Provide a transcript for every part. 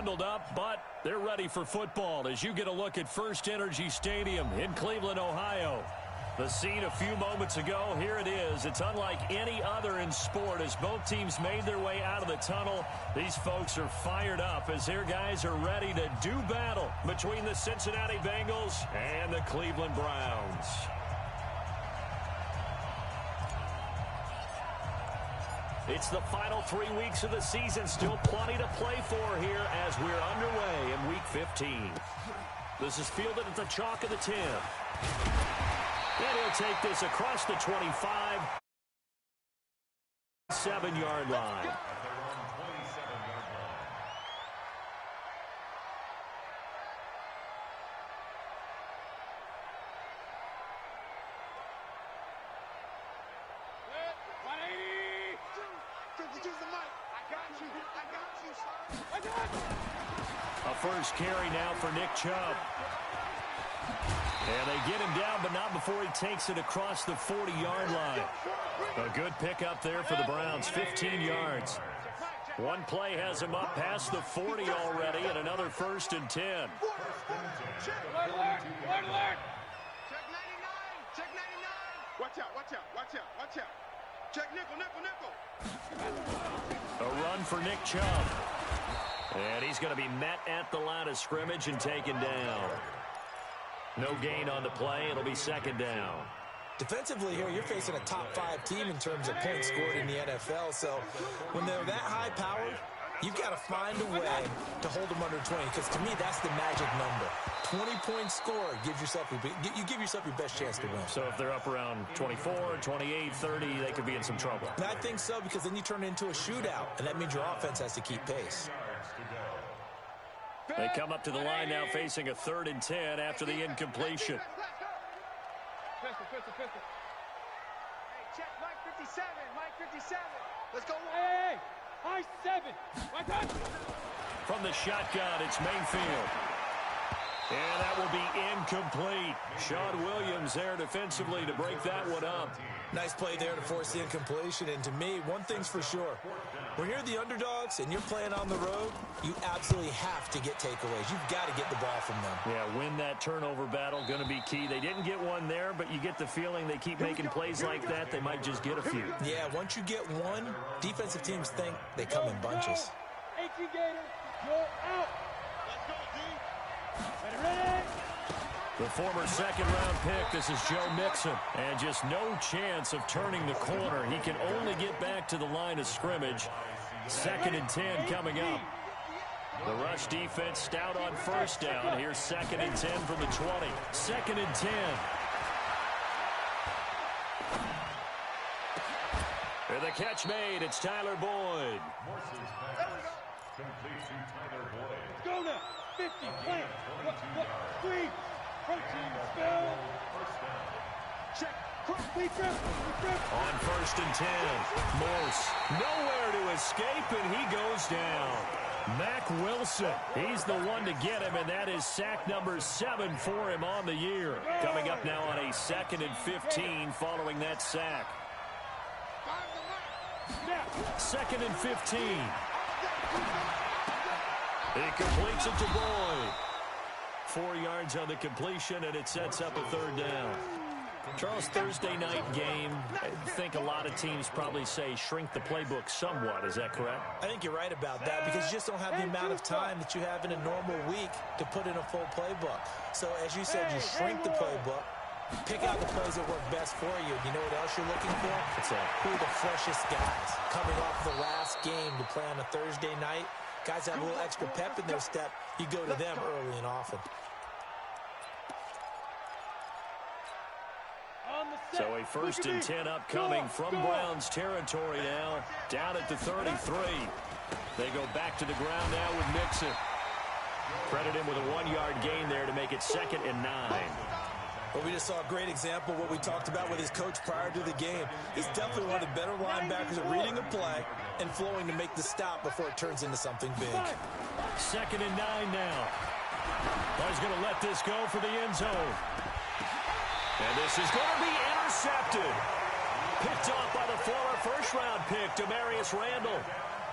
bundled up, but they're ready for football as you get a look at First Energy Stadium in Cleveland, Ohio. The scene a few moments ago, here it is. It's unlike any other in sport as both teams made their way out of the tunnel. These folks are fired up as their guys are ready to do battle between the Cincinnati Bengals and the Cleveland Browns. It's the final 3 weeks of the season. Still plenty to play for here as we're underway in Week 15. This is fielded at the chalk of the 10. And he'll take this across the 25, 7-yard line. A first carry now for Nick Chubb. And they get him down, but not before he takes it across the 40-yard line. A good pickup there for the Browns, 15 yards. One play has him up past the 40 already, and another 1st and 10. Check 99. Check 99. Watch out. Check nickel. A run for Nick Chubb. And he's going to be met at the line of scrimmage and taken down. No gain on the play. It'll be 2nd down. Defensively here, you're facing a top 5 team in terms of points scored in the NFL. So when they're that high-powered, you've got to find a way to hold them under 20. Because to me, that's the magic number. 20-point score gives yourself you give yourself your best chance to win. So if they're up around 24, 28, 30, they could be in some trouble. And I think so, because then you turn it into a shootout, and that means your offense has to keep pace. They come up to the line now facing a 3rd and 10 after the incompletion. Pistol. Hey, check Mike 57. Let's go. Hey, high 7. My God. From the shotgun, it's Mayfield. And that will be incomplete. Sean Williams there defensively to break that one up. Nice play there to force the incompletion. And to me, one thing's for sure. When you're the underdogs and you're playing on the road, you absolutely have to get takeaways. You've got to get the ball from them. Yeah, win that turnover battle, going to be key. They didn't get one there, but you get the feeling they keep making plays like that, they might just get a few. Yeah, once you get one, defensive teams think they come in bunches. 18 Gator, you're out. Let's go, D. Ready. The former 2nd-round pick, this is Joe Mixon. And just no chance of turning the corner. He can only get back to the line of scrimmage. 2nd and 10 coming up. The rush defense stout on 1st down. Here's 2nd and 10 from the 20. 2nd and 10. And the catch made. It's Tyler Boyd. Go now. 50, plant. Three. Protein spell. Check. On 1st and 10. Morse nowhere to escape, and he goes down. Mack Wilson, he's the one to get him, and that is sack number 7 for him on the year. Coming up now on a 2nd and 15 following that sack. 2nd and 15. He completes it to Boyd. 4 yards on the completion, and it sets up a 3rd down. Charles, Thursday night game, I think a lot of teams probably say shrink the playbook somewhat. Is that correct? I think you're right about that because you just don't have the amount of time that you have in a normal week to put in a full playbook. So as you said, you shrink the playbook, pick out the plays that work best for you. You know what else you're looking for? What's that? Who are the freshest guys coming off the last game to play on a Thursday night? Guys have a little extra pep in their step. You go to them early and often. So a 1st and 10 upcoming from Browns territory now, down at the 33. They go back to the ground now with Mixon. Credit him with a 1-yard gain there to make it 2nd and 9. Well, we just saw a great example of what we talked about with his coach prior to the game. He's definitely one of the better linebackers at reading a play and flowing to make the stop before it turns into something big. 2nd and 9 now. He's going to let this go for the end zone. And this is going to be intercepted. Picked off by the former 1st-round pick, Demarius Randall.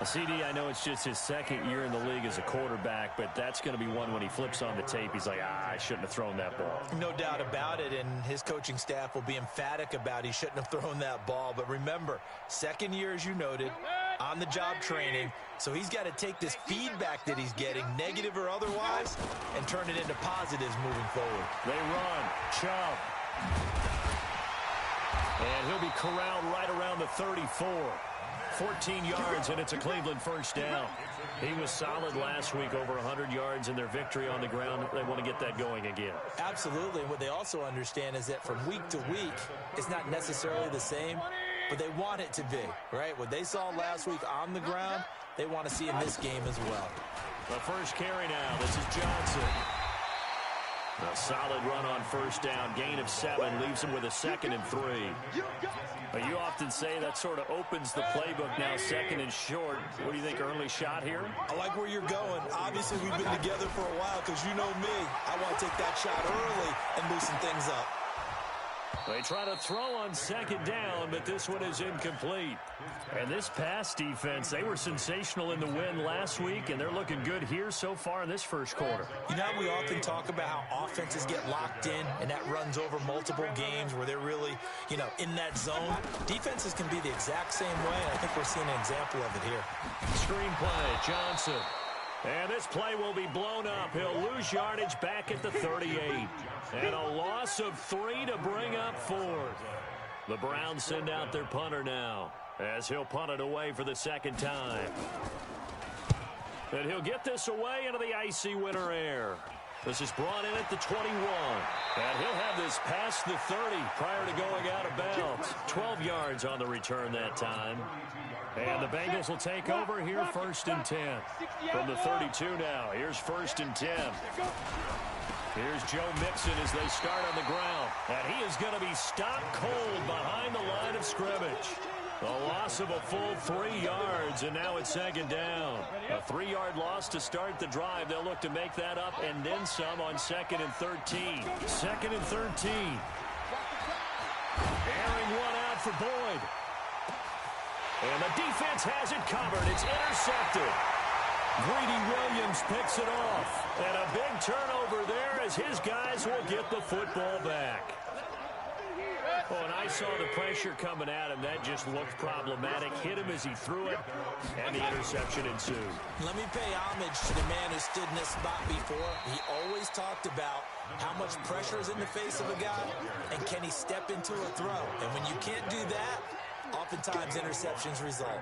CD, I know it's just his second year in the league as a quarterback, but that's going to be one when he flips on the tape. He's like, I shouldn't have thrown that ball. No doubt about it, and his coaching staff will be emphatic about he shouldn't have thrown that ball. But remember, second year, as you noted, on-the-job training, so he's got to take this feedback that he's getting, negative or otherwise, and turn it into positives moving forward. They run. Chubb. And he'll be corralled right around the 34. 14 yards, and it's a Cleveland first down. He was solid last week, over 100 yards in their victory on the ground. They want to get that going again. Absolutely. What they also understand is that from week to week, it's not necessarily the same, but they want it to be, right? What they saw last week on the ground, they want to see in this game as well. The first carry now. This is Johnson. A solid run on first down. Gain of 7 leaves him with a 2nd and 3. But you often say that sort of opens the playbook now, 2nd and short. What do you think, early shot here? I like where you're going. Obviously, we've been together for a while because you know me. I want to take that shot early and loosen things up. They try to throw on 2nd down, but this one is incomplete. And this pass defense, they were sensational in the win last week, and they're looking good here so far in this first quarter. You know how we often talk about how offenses get locked in, and that runs over multiple games where they're really, in that zone? Defenses can be the exact same way, and I think we're seeing an example of it here. Screenplay, Johnson. And this play will be blown up. He'll lose yardage back at the 38. And a loss of 3 to bring up 4th. The Browns send out their punter now, as he'll punt it away for the 2nd time. And he'll get this away into the icy winter air. This is brought in at the 21. And he'll have this past the 30 prior to going out of bounds. 12 yards on the return that time. And the Bengals will take over here, 1st and 10. From the 32 now, here's 1st and 10. Here's Joe Mixon as they start on the ground. And he is going to be stopped cold behind the line of scrimmage. A loss of a full 3 yards, and now it's 2nd down. A 3-yard loss to start the drive. They'll look to make that up and then some on 2nd and 13. 2nd and 13. Airing one out for Boyd. And the defense has it covered. It's intercepted. Greedy Williams picks it off. And a big turnover there as his guys will get the football back. Oh, and I saw the pressure coming at him. That just looked problematic. Hit him as he threw it, and the interception ensued. Let me pay homage to the man who stood in this spot before. He always talked about how much pressure is in the face of a guy, and can he step into a throw. And when you can't do that, oftentimes interceptions result.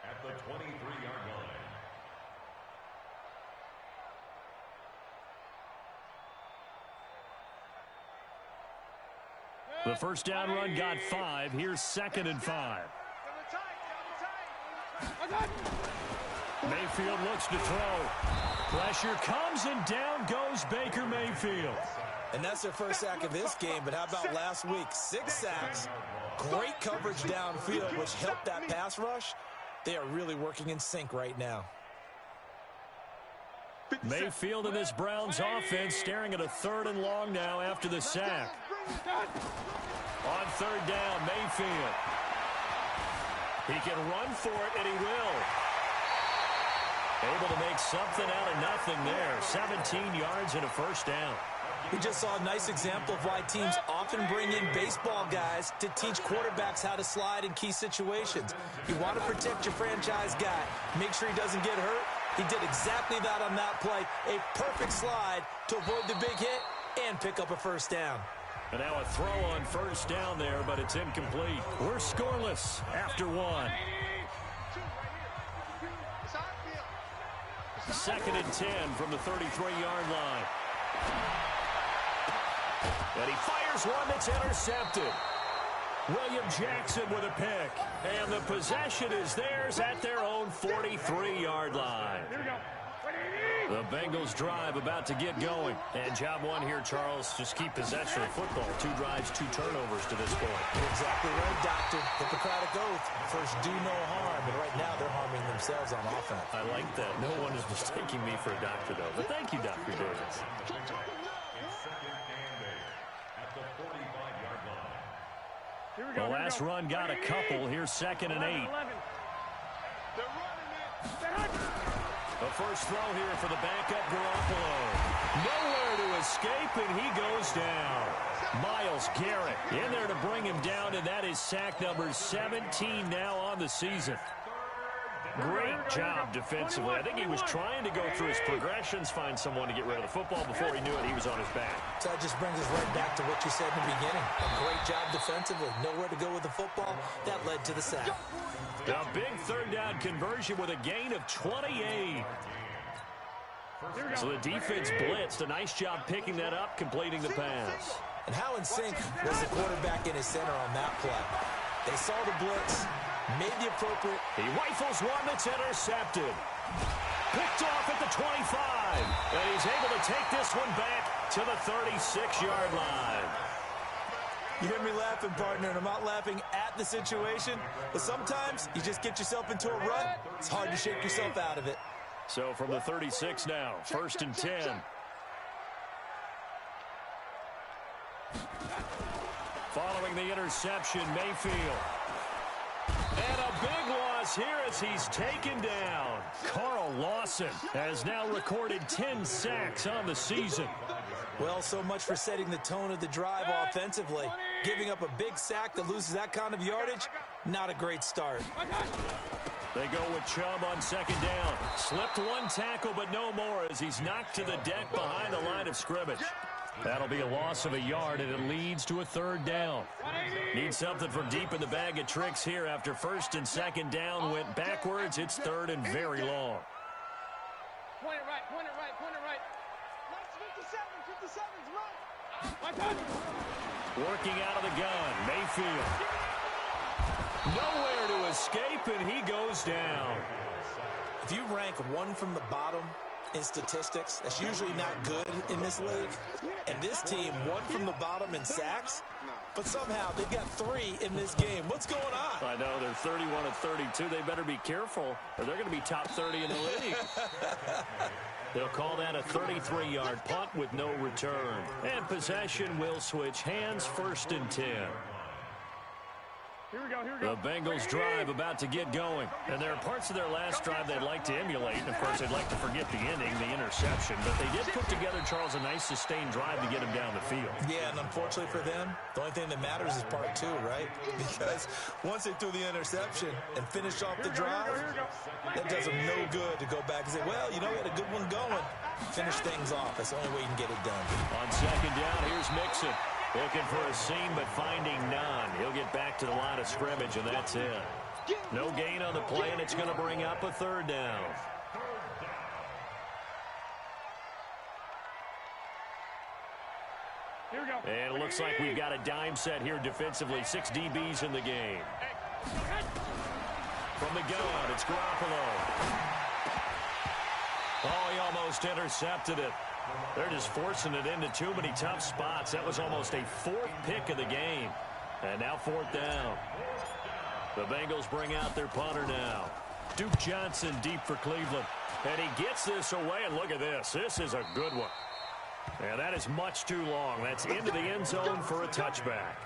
At the 23-yard line. The first down run got 5. Here's 2nd and 5. Mayfield looks to throw. Pressure comes, and down goes Baker Mayfield. And that's their first sack of this game, but how about last week? 6 sacks, great coverage downfield, which helped that pass rush. They are really working in sync right now. Mayfield and this Browns offense staring at a 3rd and long now after the sack. On 3rd down, Mayfield. He can run for it, and he will. Able to make something out of nothing there. 17 yards and a first down. We just saw a nice example of why teams often bring in baseball guys to teach quarterbacks how to slide in key situations. You want to protect your franchise guy. Make sure he doesn't get hurt. He did exactly that on that play. A perfect slide to avoid the big hit and pick up a first down. And now a throw on first down there, but it's incomplete. We're scoreless after 1. 2nd and 10 from the 33-yard line. And he fires one that's intercepted. William Jackson with a pick. And the possession is theirs at their own 43-yard line. Here we go. The Bengals drive about to get going. And job one here, Charles, just keep possession of football. 2 drives, 2 turnovers to this point. You're exactly right, Doctor. Hippocratic oath. First, do no harm. And right now, they're harming themselves on offense. I like that. No one is mistaking me for a doctor, though. But thank you, Dr. Davis. The last run got a couple. Here's 2nd and 8. The first throw here for the backup Garoppolo. Nowhere to escape, and he goes down. Myles Garrett in there to bring him down, and that is sack number 17 now on the season. Great job defensively. I think he was trying to go through his progressions, find someone to get rid of the football. Before he knew it, he was on his back. So that just brings us right back to what you said in the beginning. A great job defensively. Nowhere to go with the football. That led to the sack. A big 3rd down conversion with a gain of 28. So the defense blitzed. A nice job picking that up, completing the pass. And how in sync was the quarterback in his center on that play? They saw the blitz, made the appropriate. He rifles one that's intercepted. Picked off at the 25. And he's able to take this one back to the 36-yard line. You hear me laughing, partner, and I'm not laughing at the situation, but sometimes you just get yourself into a rut. It's hard to shake yourself out of it. So from the 36 now, 1st and 10. Following the interception, Mayfield. And a big loss here as he's taken down. Carl Lawson has now recorded 10 sacks on the season. Well, so much for setting the tone of the drive offensively. Giving up a big sack that loses that kind of yardage, not a great start. They go with Chubb on 2nd down. Slipped one tackle, but no more as he's knocked to the deck behind the line of scrimmage. That'll be a loss of a yard, and it leads to a 3rd down. Need something from deep in the bag of tricks here after 1st and 2nd down went backwards. It's 3rd and very long. Point it right, point it right, point it right. 57's right. Working out of the gun, Mayfield. Nowhere to escape, and he goes down. If you rank one from the bottom in statistics, that's usually not good in this league. And this team, one from the bottom in sacks, but somehow they've got 3 in this game. What's going on? I know, they're 31 of 32. They better be careful, or they're going to be top 30 in the league. They'll call that a 33-yard punt with no return. And possession will switch hands, 1st and 10. Here we go, here we go. The Bengals drive about to get going. And there are parts of their last drive they'd like to emulate. And, of course, they'd like to forget the ending, the interception. But they did put together, Charles, a nice sustained drive to get him down the field. Yeah, and unfortunately for them, the only thing that matters is part 2, right? Because once they threw the interception and finished off the drive, that does them no good to go back and say, well, you know, we had a good one going. Finish things off. That's the only way you can get it done. On 2nd down, here's Mixon. Looking for a seam, but finding none. He'll get back to the line of scrimmage, and that's it. No gain on the play, and it's going to bring up a 3rd down. Here we go. And it looks like we've got a dime set here defensively. 6 DBs in the game. From the gun, it's Garoppolo. Oh, he almost intercepted it. They're just forcing it into too many tough spots. That was almost a 4th pick of the game. And now 4th down. The Bengals bring out their punter now. Duke Johnson deep for Cleveland. And he gets this away, and look at this. This is a good one. And that is much too long. That's into the end zone for a touchback.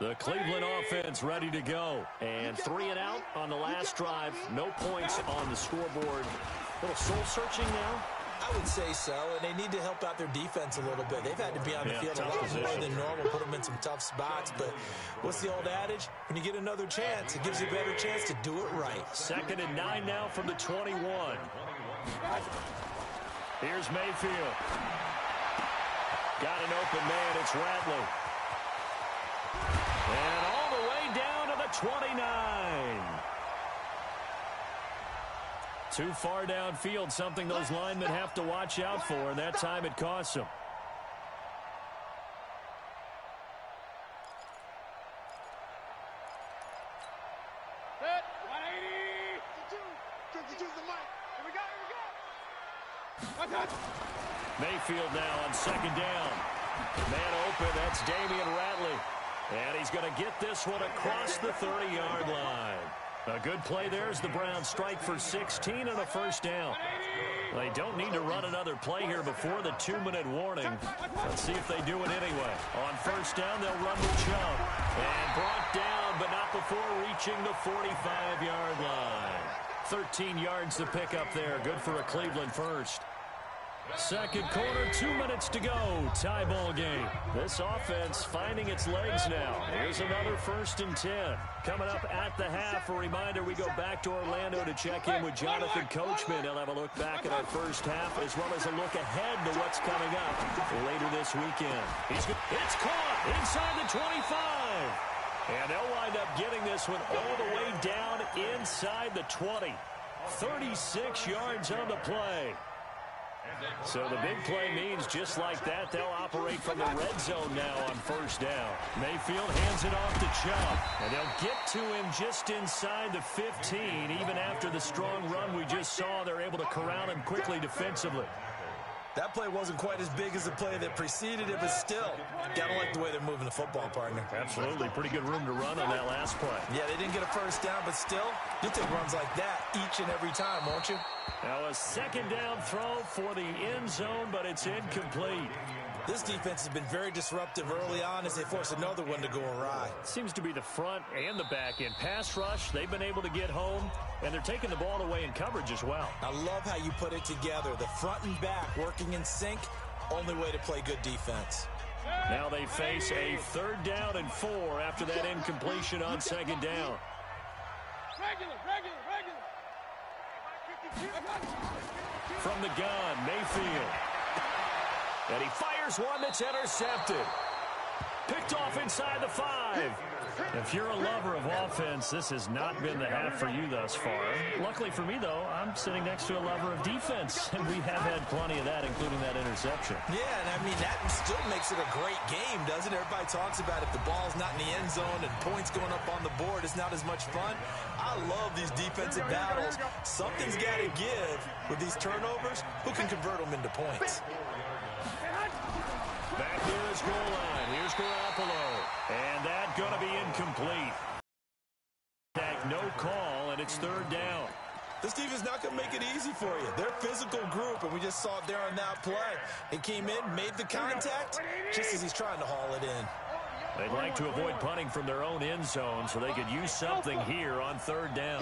The Cleveland offense ready to go. And 3 and out on the last drive. No points on the scoreboard. A little soul-searching now. I would say so, and they need to help out their defense a little bit. They've had to be on the field a lot more than normal, put them in some tough spots. But what's the old adage? When you get another chance, it gives you a better chance to do it right. 2nd and 9 now from the 21. Here's Mayfield. Got an open man. It's Radley. And all the way down to the 29. Too far downfield, something those linemen have to watch out for, and that time it costs them. Set, 180. 52's the mic. Here we go, here we go. Mayfield now on second down. Man open, that's Damian Ratley. And he's going to get this one across the 30-yard line. A good play there as the Browns strike for 16 and a first down. They don't need to run another play here before the 2-minute warning. Let's see if they do it anyway. On first down, they'll run with Chubb. And brought down, but not before reaching the 45-yard line. 13 yards to pick up there. Good for a Cleveland first. Second quarter, 2 minutes to go. Tie ball game. This offense finding its legs now. Here's another 1st and 10. Coming up at the half, a reminder we go back to Orlando to check in with Jonathan Coachman. He'll have a look back at our first half as well as a look ahead to what's coming up later this weekend. It's caught inside the 25. And they'll wind up getting this one all the way down inside the 20. 36 yards on the play. So the big play means just like that, they'll operate from the red zone now on first down. Mayfield hands it off to Chubb, and they'll get to him just inside the 15. Even after the strong run we just saw, they're able to corral him quickly defensively. That play wasn't quite as big as the play that preceded it, but still, gotta like the way they're moving the football, partner. Absolutely. Pretty good room to run on that last play. Yeah, they didn't get a first down, but still, you'll take runs like that each and every time, won't you? Now a second down throw for the end zone, but it's incomplete. This defense has been very disruptive early on as they force another one to go awry. Seems to be the front and the back end. Pass rush, they've been able to get home, and they're taking the ball away in coverage as well. I love how you put it together. The front and back working in sync, only way to play good defense. Now they face a 3rd down and 4 after that incompletion on second down. Regular. From the gun, Mayfield. And he fires one that's intercepted. Picked off inside the 5. If you're a lover of offense, this has not been the half for you thus far. Luckily for me, though, I'm sitting next to a lover of defense, and we have had plenty of that, including that interception. Yeah, and I mean, that still makes it a great game, doesn't it? Everybody talks about if the ball's not in the end zone and points going up on the board, it's not as much fun. I love these defensive battles. Something's got to give with these turnovers. Who can convert them into points? Back near his goal line. Here's Garoppolo. And that going to be incomplete. No call, and it's 3rd down. This defense not going to make it easy for you. They're a physical group, and we just saw it there on that play. He came in, made the contact, just as he's trying to haul it in. They'd like to avoid punting from their own end zone so they could use something here on 3rd down.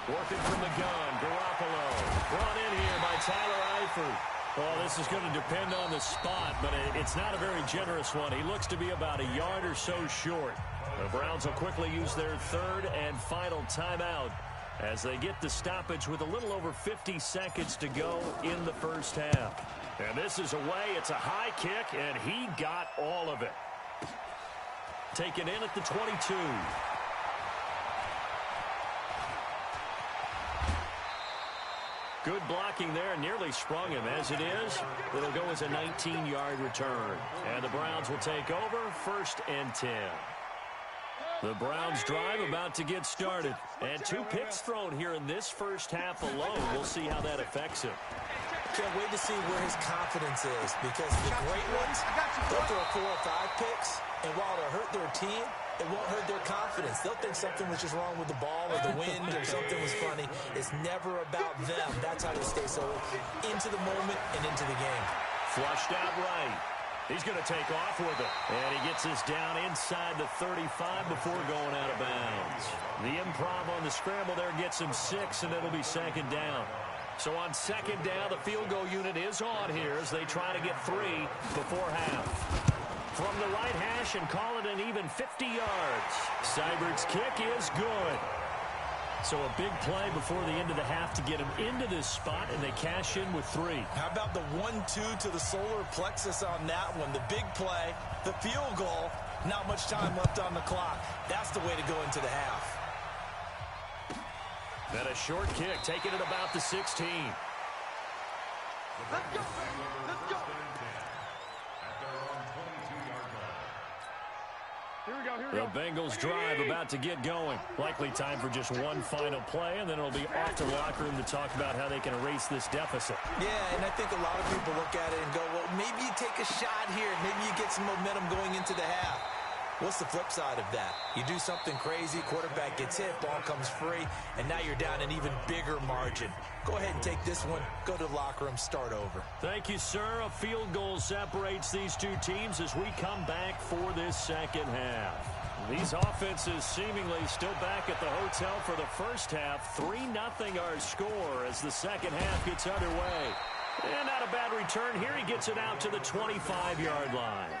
Working from the gun, Garoppolo. Brought in here by Tyler Eifert. Well, this is going to depend on the spot, but it's not a very generous one. He looks to be about a yard or so short. The Browns will quickly use their 3rd and final timeout as they get the stoppage with a little over 50 seconds to go in the first half. And this is away. It's a high kick, and he got all of it. Taken in at the 22. Good blocking there, nearly sprung him. As it is, it'll go as a 19-yard return. And the Browns will take over 1st and 10. The Browns drive about to get started. And 2 picks thrown here in this first half alone. We'll see how that affects him. Can't wait to see where his confidence is, because the great ones, they'll throw 4 or 5 picks, and while it'll hurt their team, it won't hurt their confidence. They'll think something was just wrong with the ball or the wind or something was funny. It's never about them. That's how they stay so into the moment and into the game. Flushed out right. He's going to take off with it. And he gets this down inside the 35 before going out of bounds. The improv on the scramble there gets him 6, and it'll be 2nd down. So on 2nd down, the field goal unit is on here as they try to get 3 before half. From the right hash and call it an even 50 yards. Seibert's kick is good. So a big play before the end of the half to get him into this spot, and they cash in with 3. How about the 1-2 to the solar plexus on that one? The big play, the field goal, not much time left on the clock. That's the way to go into the half. And a short kick, taking it about the 16. Let's go, let's go. Here we go, here we go. The Bengals drive about to get going. Likely time for just one final play, and then it'll be off to the locker room to talk about how they can erase this deficit. Yeah, and I think a lot of people look at it and go, well, maybe you take a shot here. Maybe you get some momentum going into the half. What's the flip side of that? You do something crazy, quarterback gets hit, ball comes free, and now you're down an even bigger margin. Go ahead and take this one, go to the locker room, start over. Thank you, sir. A field goal separates these two teams as we come back for this second half. These offenses seemingly still back at the hotel for the first half. 3-0 our score as the second half gets underway. And not a bad return here. He gets it out to the 25-yard line.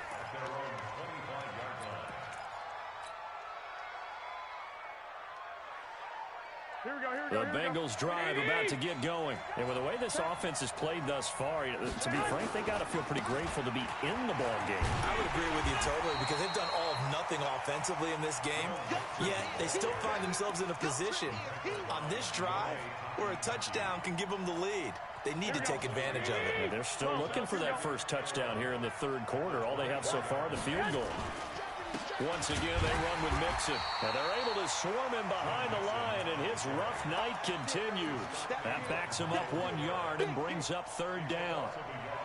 Here we go, here we go. The Bengals drive about to get going. And with the way this offense has played thus far, to be frank, they got to feel pretty grateful to be in the ball game. I would agree with you totally because they've done all of nothing offensively in this game, yet they still find themselves in a position on this drive where a touchdown can give them the lead. They need to take advantage of it. They're still looking for that first touchdown here in the third quarter. All they have so far, the field goal. Once again, they run with Mixon, and they're able to swarm him behind the line, and his rough night continues. That backs him up 1 yard and brings up third down.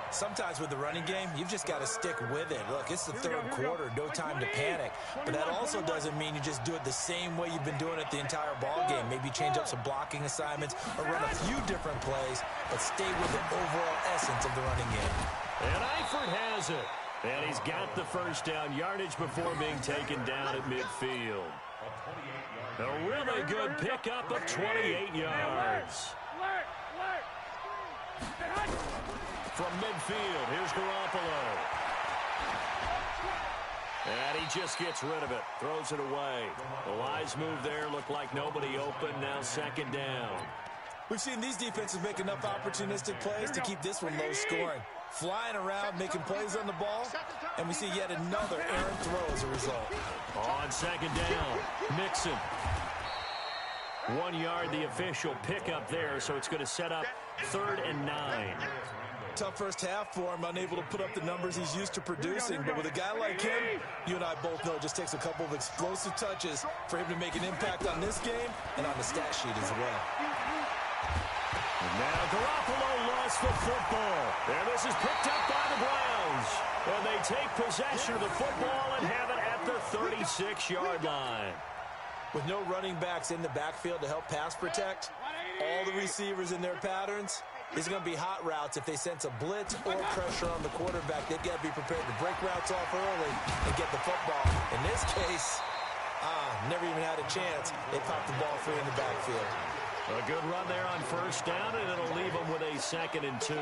Sometimes with the running game, you've just got to stick with it. Look, it's the third quarter, no time to panic. But that also doesn't mean you just do it the same way you've been doing it the entire ball game. Maybe change up some blocking assignments or run a few different plays, but stay with the overall essence of the running game. And Eifert has it. And he's got the first down yardage before being taken down at midfield. A really good pickup of 28 yards. From midfield, here's Garoppolo. And he just gets rid of it, throws it away. The wise move there, looked like nobody open, now second down. We've seen these defenses make enough opportunistic plays to keep this one low scoring. Flying around, making plays on the ball, and we see yet another errant throw as a result. On second down, Mixon. 1 yard, the official pickup there, so it's going to set up 3rd and 9. Tough first half for him, unable to put up the numbers he's used to producing, but with a guy like him, you and I both know it just takes a couple of explosive touches for him to make an impact on this game and on the stat sheet as well. Now Garoppolo lost the football. And this is picked up by the Browns. And they take possession of the football and have it at the 36-yard line. With no running backs in the backfield to help pass protect, all the receivers in their patterns, it's going to be hot routes. If they sense a blitz or pressure on the quarterback, they've got to be prepared to break routes off early and get the football. In this case, never even had a chance. They popped the ball free in the backfield. A good run there on first down, and it'll leave them with a 2nd and 2.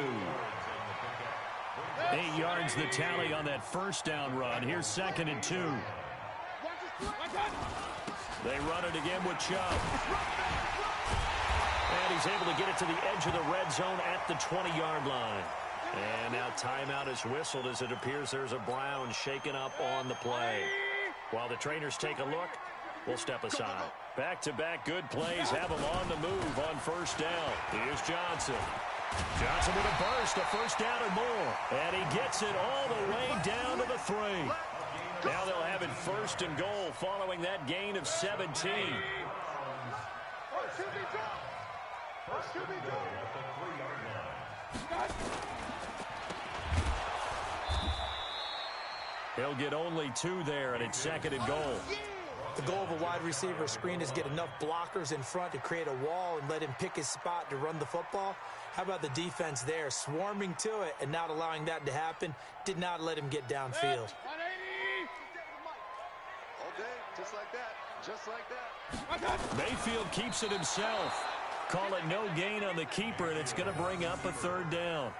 8 yards the tally on that first down run. Here's 2nd and 2. They run it again with Chubb. And he's able to get it to the edge of the red zone at the 20-yard line. And now timeout is whistled as it appears there's a Brown shaken up on the play. While the trainers take a look, we'll step aside. Back-to-back good plays have him on the move on first down. Here's Johnson. Johnson with a burst, a first down and more. And he gets it all the way down to the 3. Now they'll have it 1st and goal following that gain of 17. He'll get only 2 there, and it's 2nd and goal. The goal of a wide receiver screen is get enough blockers in front to create a wall and let him pick his spot to run the football. How about the defense there, swarming to it and not allowing that to happen? Did not let him get downfield. All day, just like that, just like that. Mayfield keeps it himself. Call it no gain on the keeper, and it's going to bring up a 3rd down.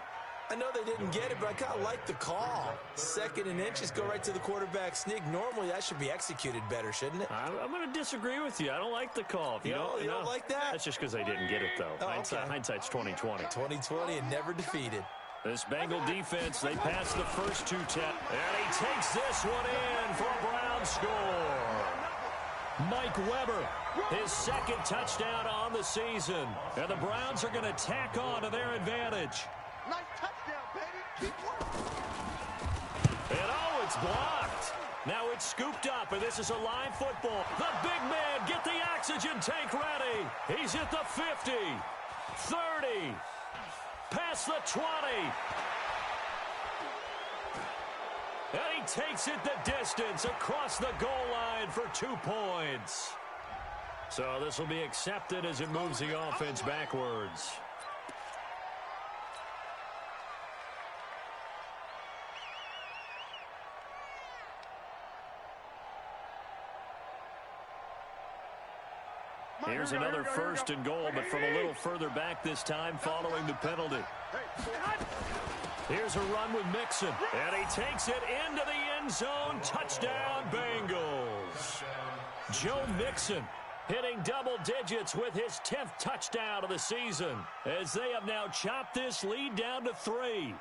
I know they didn't get it, but I kind of like the call. 2nd and inches, go right to the quarterback sneak. Normally, that should be executed better, shouldn't it? I'm going to disagree with you. I don't like the call. You don't like that? That's just because they didn't get it, though. Oh, okay. Hindsight's 20/20. 20/20 and never defeated. This Bengal defense, they pass the first 2 tests. And he takes this one in for a Brown score. Mike Weber His second touchdown on the season. And the Browns are going to tack on to their advantage. Nice touchdown, baby. Keep working. And oh, it's blocked. Now it's scooped up, and this is a live football. The big man, get the oxygen tank ready. He's at the 50, 30, past the 20. And he takes it the distance across the goal line for 2 points. So this will be accepted as it moves the offense backwards. Here's another 1st and goal, but from a little further back this time following the penalty. Here's a run with Mixon, and he takes it into the end zone. Touchdown, Bengals. Joe Mixon hitting double digits with his 10th touchdown of the season, as they have now chopped this lead down to 3.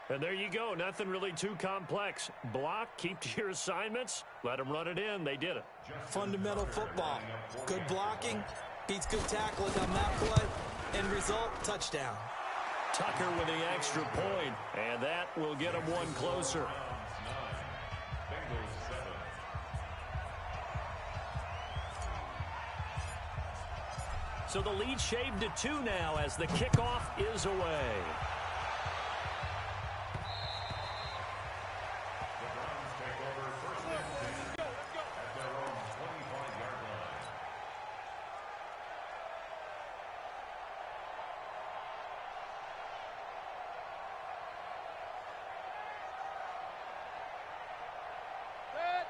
And there you go. Nothing really too complex. Block, keep to your assignments, let them run it in. They did it. Fundamental football. Good blocking beats good tackling on that play. End result, touchdown. Tucker with the extra point, and that will get him one closer. So the lead shaved to 2 now as the kickoff is away.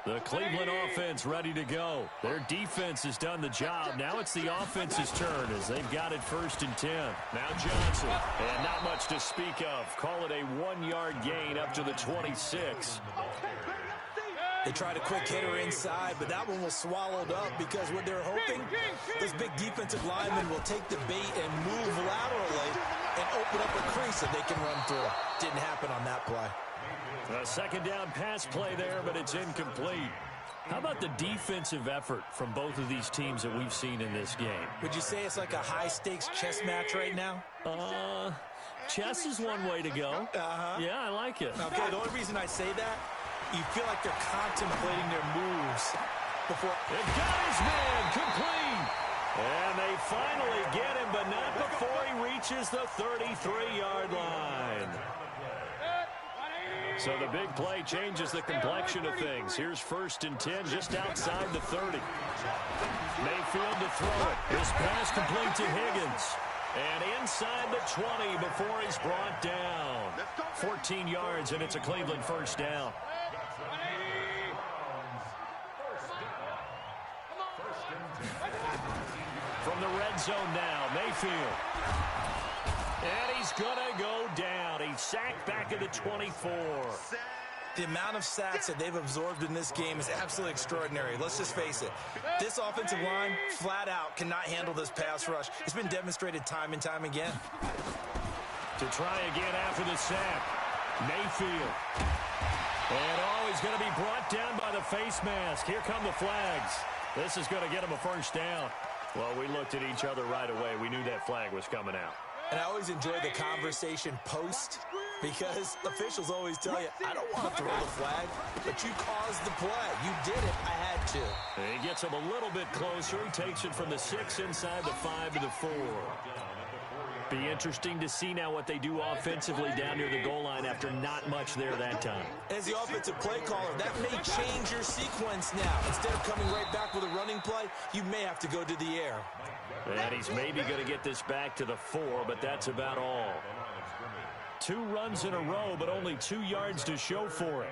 The Cleveland offense ready to go. Their defense has done the job. Now it's the offense's turn as they've got it 1st and 10. Now Johnson, and not much to speak of. Call it a 1-yard gain up to the 26. They tried a quick hitter inside, but that one was swallowed up because what they're hoping, those big defensive linemen will take the bait and move laterally and open up a crease that they can run through. Didn't happen on that play. A 2nd down pass play there, but it's incomplete. How about the defensive effort from both of these teams that we've seen in this game? Would you say it's like a high-stakes chess match right now? Chess is one way to go. Yeah, I like it. Okay, the only reason I say that, you feel like they're contemplating their moves before. It got his man complete. And they finally get him, but not before he reaches the 33-yard line. So the big play changes the complexion of things. Here's 1st and 10 just outside the 30. Mayfield to throw it. This pass complete to Higgins. And inside the 20 before he's brought down. 14 yards, and it's a Cleveland 1st down. From the red zone now, Mayfield. And he's going to go down. He's sacked back at the 24. The amount of sacks that they've absorbed in this game is absolutely extraordinary. Let's just face it. This offensive line, flat out, cannot handle this pass rush. It's been demonstrated time and time again. To try again after the sack, Mayfield. And he's going to be brought down by the face mask. Here come the flags. This is going to get him a 1st down. Well, we looked at each other right away. We knew that flag was coming out. And I always enjoy the conversation post because officials always tell you, I don't want to throw the flag, but you caused the play. You did it. I had to. And he gets him a little bit closer. He takes it from the 6 inside the 5 to the 4. Be interesting to see now what they do offensively down near the goal line after not much there that time. As the offensive play caller, that may change your sequence now. Instead of coming right back with a running play, you may have to go to the air. And he's maybe going to get this back to the 4, but that's about all. 2 runs in a row, but only 2 yards to show for it.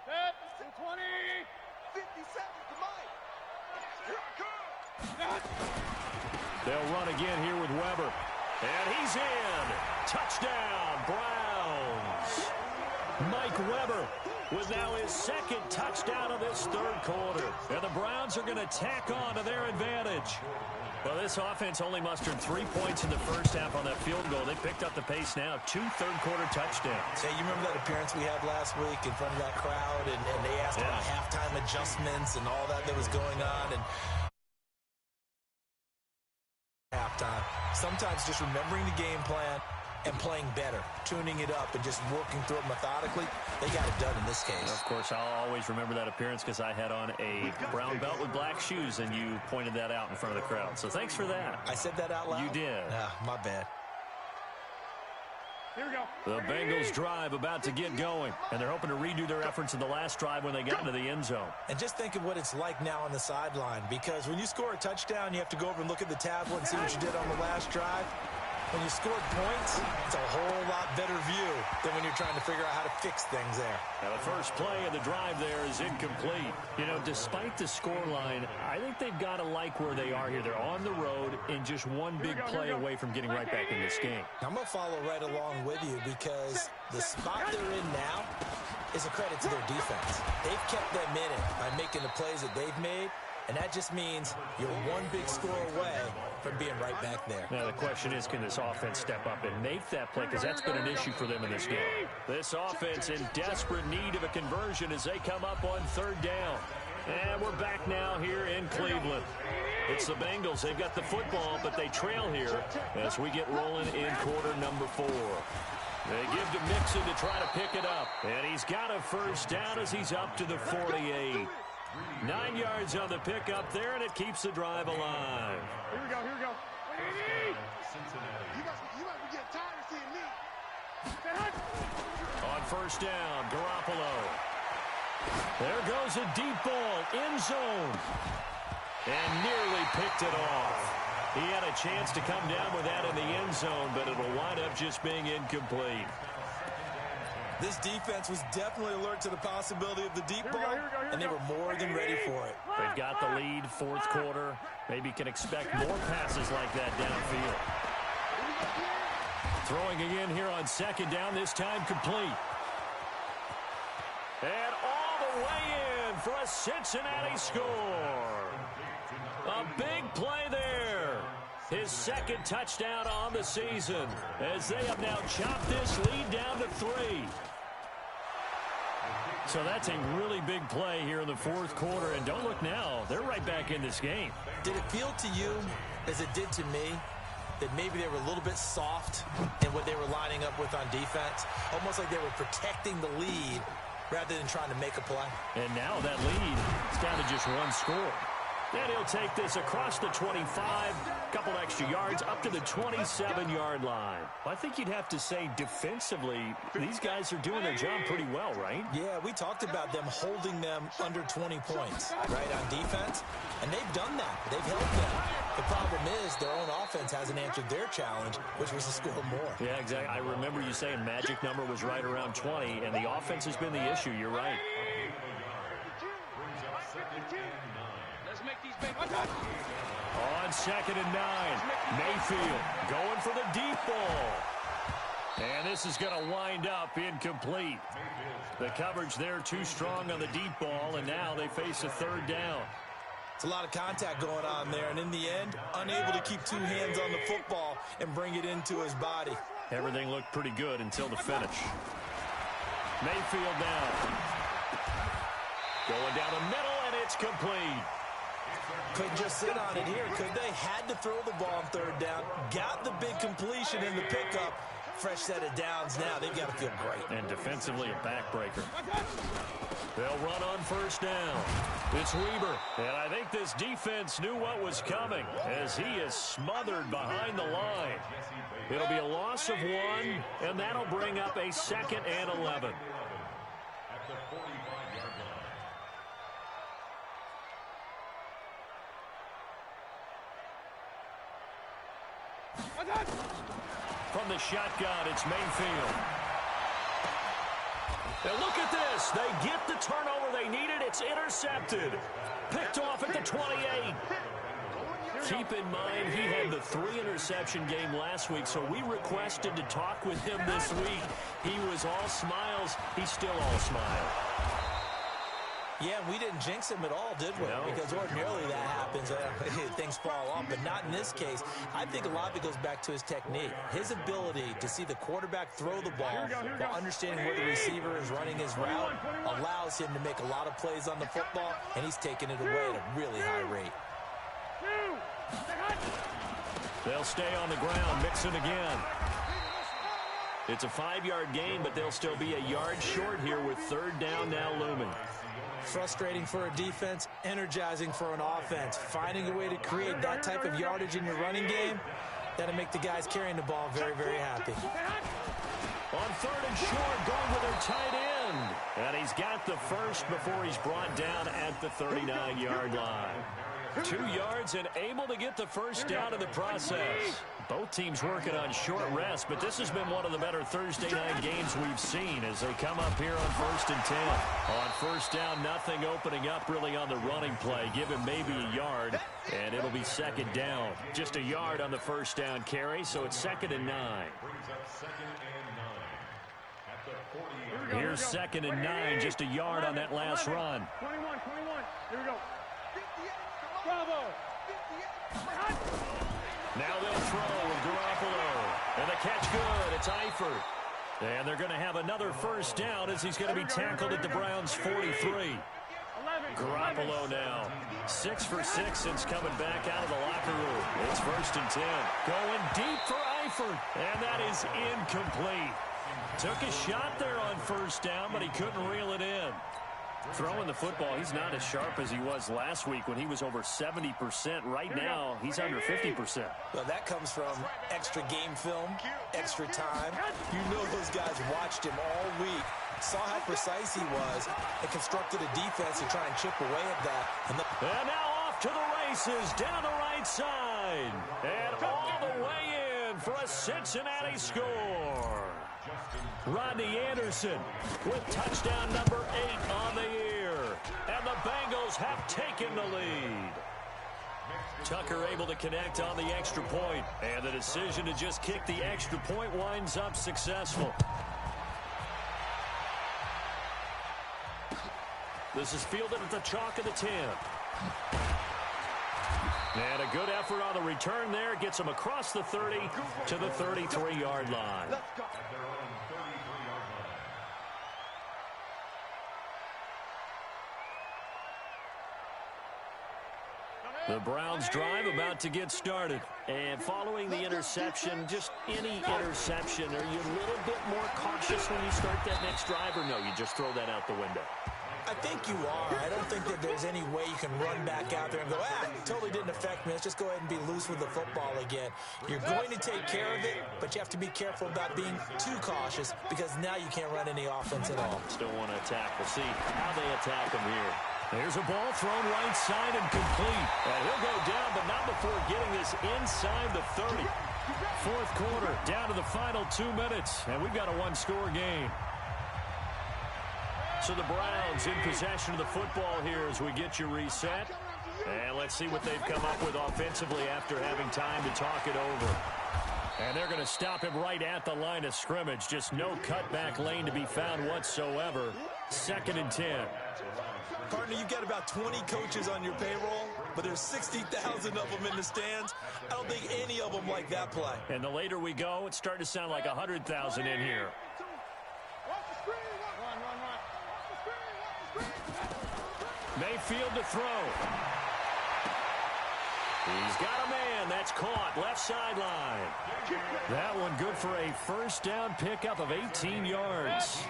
Set, 20, 50 seconds to Mike. Here I come. They'll run again here with Weber. And he's in. Touchdown, Browns. Mike Weber with now his second touchdown of this third quarter. And the Browns are going to tack on to their advantage. Well, this offense only mustered 3 points in the first half on that field goal. They picked up the pace now, 2 third-quarter touchdowns. Hey, you remember that appearance we had last week in front of that crowd, and they asked about halftime adjustments and all that was going on, and halftime. Sometimes just remembering the game plan and playing better, tuning it up and just working through it methodically, they got it done in this case. Of course, I'll always remember that appearance because I had on a brown belt with black shoes, and you pointed that out in front of the crowd. So thanks for that. I said that out loud? You did. My bad. Here we go. The Bengals drive about to get going, and they're hoping to redo their efforts in the last drive when they got into the end zone. And just think of what it's like now on the sideline, because when you score a touchdown, you have to go over and look at the tablet and see what you did on the last drive. When you scored points, it's a whole lot better view than when you're trying to figure out how to fix things there. Now, the first play of the drive there is incomplete. You know, despite the scoreline, I think they've got to like where they are here. They're on the road and just one big play away from getting right back in this game. I'm going to follow right along with you because the spot they're in now is a credit to their defense. They've kept them in it by making the plays that they've made, and that just means you're one big score away from being right back there. Now, the question is, can this offense step up and make that play? Because that's been an issue for them in this game. This offense in desperate need of a conversion as they come up on third down. And we're back now here in Cleveland. It's the Bengals. They've got the football, but they trail here as we get rolling in quarter number 4. They give to Mixon to try to pick it up. And he's got a first down as he's up to the 48. 9 yards on the pickup there, and it keeps the drive alive. Here we go, here we go. You must be getting tired of seeing me. On first down, Garoppolo. There goes a deep ball, end zone. And nearly picked it off. He had a chance to come down with that in the end zone, but it'll wind up just being incomplete. This defense was definitely alert to the possibility of the deep ball, and they were more than ready for it. They've got the lead, fourth quarter. Maybe can expect more passes like that downfield. Throwing again here on second down, this time complete. And all the way in for a Cincinnati score. A big play there. His second touchdown on the season as they have now chopped this lead down to 3. So that's a really big play here in the fourth quarter. And don't look now, they're right back in this game. Did it feel to you, as it did to me, that maybe they were a little bit soft in what they were lining up with on defense? Almost like they were protecting the lead rather than trying to make a play. And now that lead is down to just 1 score. And he'll take this across the 25, a couple extra yards, up to the 27-yard line. Well, I think you'd have to say defensively, these guys are doing their job pretty well, right? Yeah, we talked about them holding them under 20 points, right, on defense. And they've done that. They've held them. The problem is their own offense hasn't answered their challenge, which was to score more. Yeah, exactly. I remember you saying magic number was right around 20, and the offense has been the issue. You're right. On second and 9, Mayfield going for the deep ball. And this is going to wind up incomplete. The coverage there too strong on the deep ball, and now they face a third down. It's a lot of contact going on there, and in the end, unable to keep 2 hands on the football and bring it into his body. Everything looked pretty good until the finish. Mayfield now. Going down the middle, and it's complete. Couldn't just sit on it here, could they? Had to throw the ball on third down. Got the big completion in the pickup. Fresh set of downs now. They've got to feel great. And defensively a backbreaker. They'll run on first down. It's Weber. And I think this defense knew what was coming as he is smothered behind the line. It'll be a loss of 1, and that'll bring up a 2nd and 11. From the shotgun, it's Mayfield. And look at this. They get the turnover they needed. It's intercepted. Picked off at the 28. Keep in mind, he had the 3-interception game last week, so we requested to talk with him this week. He was all smiles. He's still all smile. Yeah, we didn't jinx him at all, did we? No. Because ordinarily that happens. Things fall off, but not in this case. I think a lot of it goes back to his technique. His ability to see the quarterback throw the ball while understanding where the receiver is running his route allows him to make a lot of plays on the football, and he's taking it away at a really high rate. They'll stay on the ground, mixing again. It's a 5-yard gain, but they'll still be a yard short here with 3rd down now looming. Frustrating for a defense, energizing for an offense. Finding a way to create that type of yardage in your running game, that'll make the guys carrying the ball very, very happy. On 3rd and short, going with their tight end. And he's got the first before he's brought down at the 39-yard line. 2 yards and able to get the first down in the process. Both teams working on short rest, but this has been one of the better Thursday night games we've seen as they come up here on 1st and 10. On 1st down, nothing opening up really on the running play. Give him maybe a yard, and it'll be 2nd down. Just a yard on the 1st down carry, so it's 2nd and 9. Here's 2nd and 9, just a yard on that last run. 21. Here we go. Bravo. Now they'll throw with Garoppolo. And the catch good. It's Eifert. And they're going to have another 1st down as he's going to be tackled at the Browns' 43. Garoppolo now. 6 for 6 since coming back out of the locker room. It's 1st and 10. Going deep for Eifert. And that is incomplete. Took a shot there on 1st down, but he couldn't reel it in. Throwing the football, he's not as sharp as he was last week when he was over 70%. Right now, he's under 50%. Well, that comes from extra game film, extra time. You know those guys watched him all week, saw how precise he was, and constructed a defense to try and chip away at that. And now off to the races, down the right side. And all the way in for a Cincinnati score. Rodney Anderson with touchdown number 8 on the year. And the Bengals have taken the lead. Tucker able to connect on the extra point. And the decision to just kick the extra point winds up successful. This is fielded at the chalk of the 10. And a good effort on the return there. Gets him across the 30 to the 33-yard line. The Browns drive about to get started. And following the interception, just any interception, are you a little bit more cautious when you start that next drive, or no, you just throw that out the window? I think you are. I don't think that there's any way you can run back out there and go, totally didn't affect me. Let's just go ahead and be loose with the football again. You're going to take care of it, but you have to be careful about being too cautious because now you can't run any offense at all. Still want to attack. We'll see how they attack him here. There's a ball thrown right side and complete. And he'll go down, but not before getting this inside the 30. 4th quarter, down to the final 2 minutes, and we've got a 1-score game. So the Browns in possession of the football here as we get you reset. And let's see what they've come up with offensively after having time to talk it over. And they're going to stop him right at the line of scrimmage. Just no cutback lane to be found whatsoever. 2nd and 10. Partner, you've got about 20 coaches on your payroll, but there's 60,000 of them in the stands. I don't think any of them like that play. And the later we go, it's starting to sound like 100,000 in here. Mayfield to throw. He's got a man. That's caught. Left sideline. That one good for a 1st down pickup of 18 yards.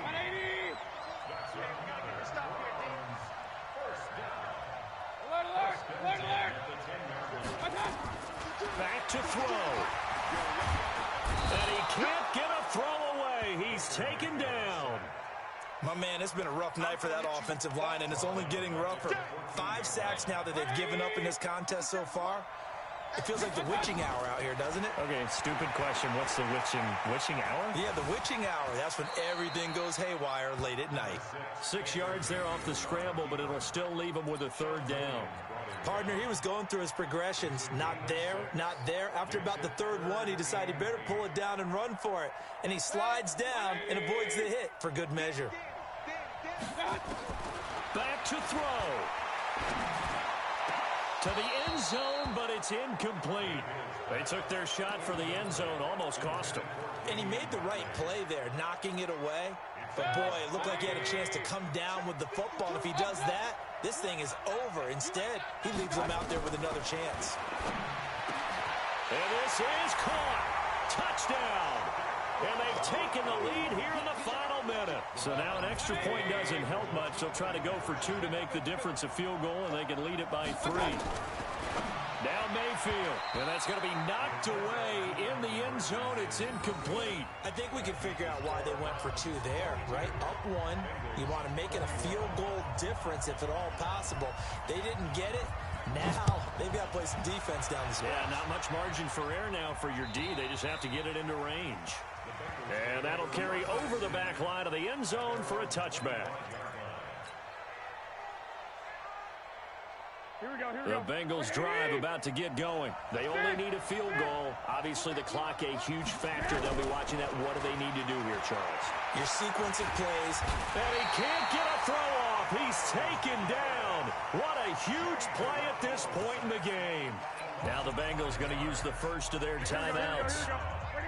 Back to throw. And he can't get a throw away. He's taken down. My man, it's been a rough night for that offensive line, and it's only getting rougher. 5 sacks now that they've given up in this contest so far. It feels like the witching hour out here, doesn't it? Okay, stupid question. What's the witching hour? Yeah, the witching hour. That's when everything goes haywire late at night. 6 yards there off the scramble, but it'll still leave him with a 3rd down. Partner, he was going through his progressions. Not there, not there. After about the third one, he decided he better pull it down and run for it. And he slides down and avoids the hit for good measure. Back to throw. To the end zone, but it's incomplete. They took their shot for the end zone, almost cost him. And he made the right play there, knocking it away. But, boy, it looked like he had a chance to come down with the football. And if he does that, this thing is over. Instead, he leaves him out there with another chance. And this is caught. Touchdown. And they've taken the lead here in the final minute. So now an extra point doesn't help much. They'll try to go for 2 to make the difference a field goal, and they can lead it by 3. Now Mayfield, and that's going to be knocked away in the end zone. It's incomplete. I think we can figure out why they went for 2 there, right? Up 1, you want to make it a field goal difference if at all possible. They didn't get it. Now they've got to play some defense down the stretch. Yeah, not much margin for error now for your D. They just have to get it into range. And that'll carry over the back line of the end zone for a touchback. The Bengals drive about to get going. They only need a field goal. Obviously, the clock a huge factor. They'll be watching that. What do they need to do here, Charles? Your sequence of plays. And he can't get a throw off. He's taken down. What a huge play at this point in the game. Now the Bengals going to use the first of their timeouts,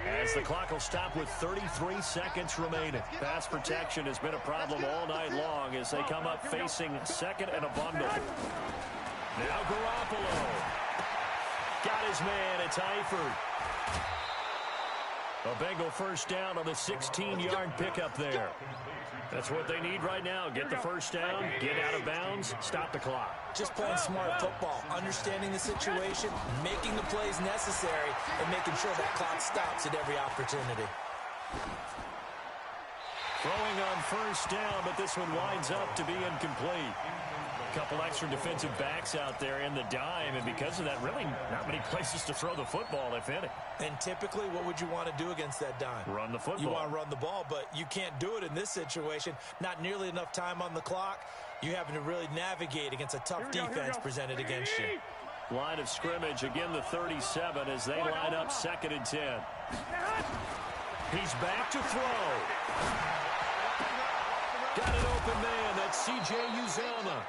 as the clock will stop with 33 seconds remaining. Pass protection has been a problem all night long as they come up facing second and a bundle. Now Garoppolo. Got his man. It's Eifert. A Bengal first down on the 16-yard pickup there. That's what they need right now. Get the first down, get out of bounds, stop the clock. Just playing smart football, understanding the situation, making the plays necessary, and making sure that clock stops at every opportunity. Throwing on first down, but this one winds up to be incomplete. A couple extra defensive backs out there in the dime, and because of that, really not many places to throw the football, if any. And typically, what would you want to do against that dime? Run the football. You want to run the ball, but you can't do it in this situation. Not nearly enough time on the clock. You're having to really navigate against a tough defense presented against you. Line of scrimmage, again the 37 as they line up 2nd and 10. He's back to throw. Got an open man. That's C.J. Uzomah.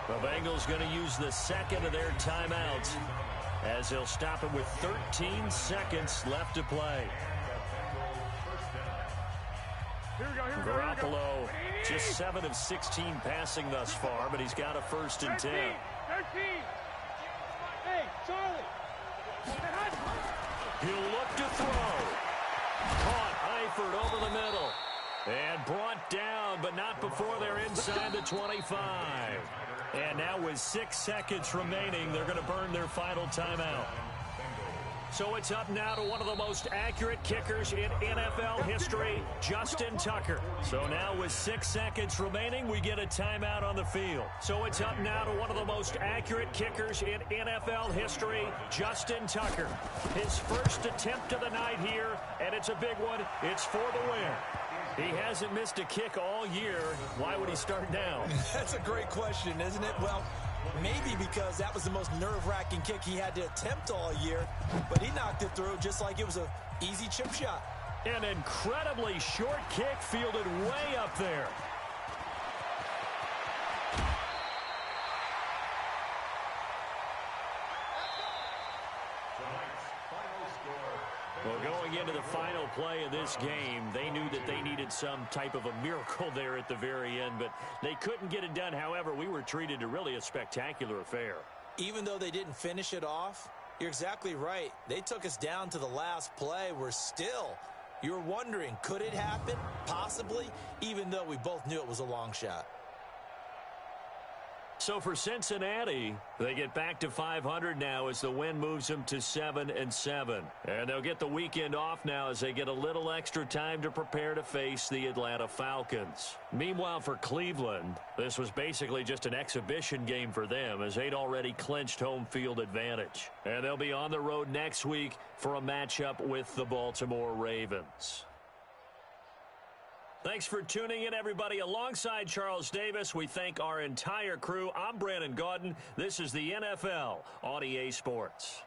The Bengals going to use the second of their timeouts as they'll stop it with 13 seconds left to play. Garoppolo, just 7 of 16 passing thus far, but he's got a 1st and 10. 13. Hey, Charlie. He'll look to throw. Caught Eifert over the middle. And brought down, but not before they're inside the 25. And now with 6 seconds remaining, they're going to burn their final timeout. So it's up now to one of the most accurate kickers in NFL history, Justin Tucker. So now with 6 seconds remaining, we get a timeout on the field. So it's up now to one of the most accurate kickers in NFL history, Justin Tucker. His first attempt of the night here, and it's a big one. It's for the win. He hasn't missed a kick all year. Why would he start now? That's a great question, isn't it? Well, maybe because that was the most nerve-wracking kick he had to attempt all year, but he knocked it through just like it was an easy chip shot. An incredibly short kick fielded way up there. Well, going into the final play of this game, they knew that they needed some type of a miracle there at the very end, but they couldn't get it done. However, we were treated to really a spectacular affair. Even though they didn't finish it off, you're exactly right. They took us down to the last play. You're wondering, could it happen? Possibly, even though we both knew it was a long shot. So for Cincinnati, they get back to 500 now as the win moves them to 7-7. And they'll get the weekend off now as they get a little extra time to prepare to face the Atlanta Falcons. Meanwhile, for Cleveland, this was basically just an exhibition game for them as they'd already clinched home field advantage. And they'll be on the road next week for a matchup with the Baltimore Ravens. Thanks for tuning in, everybody. Alongside Charles Davis, we thank our entire crew. I'm Brandon Gaudin. This is the NFL on EA Sports.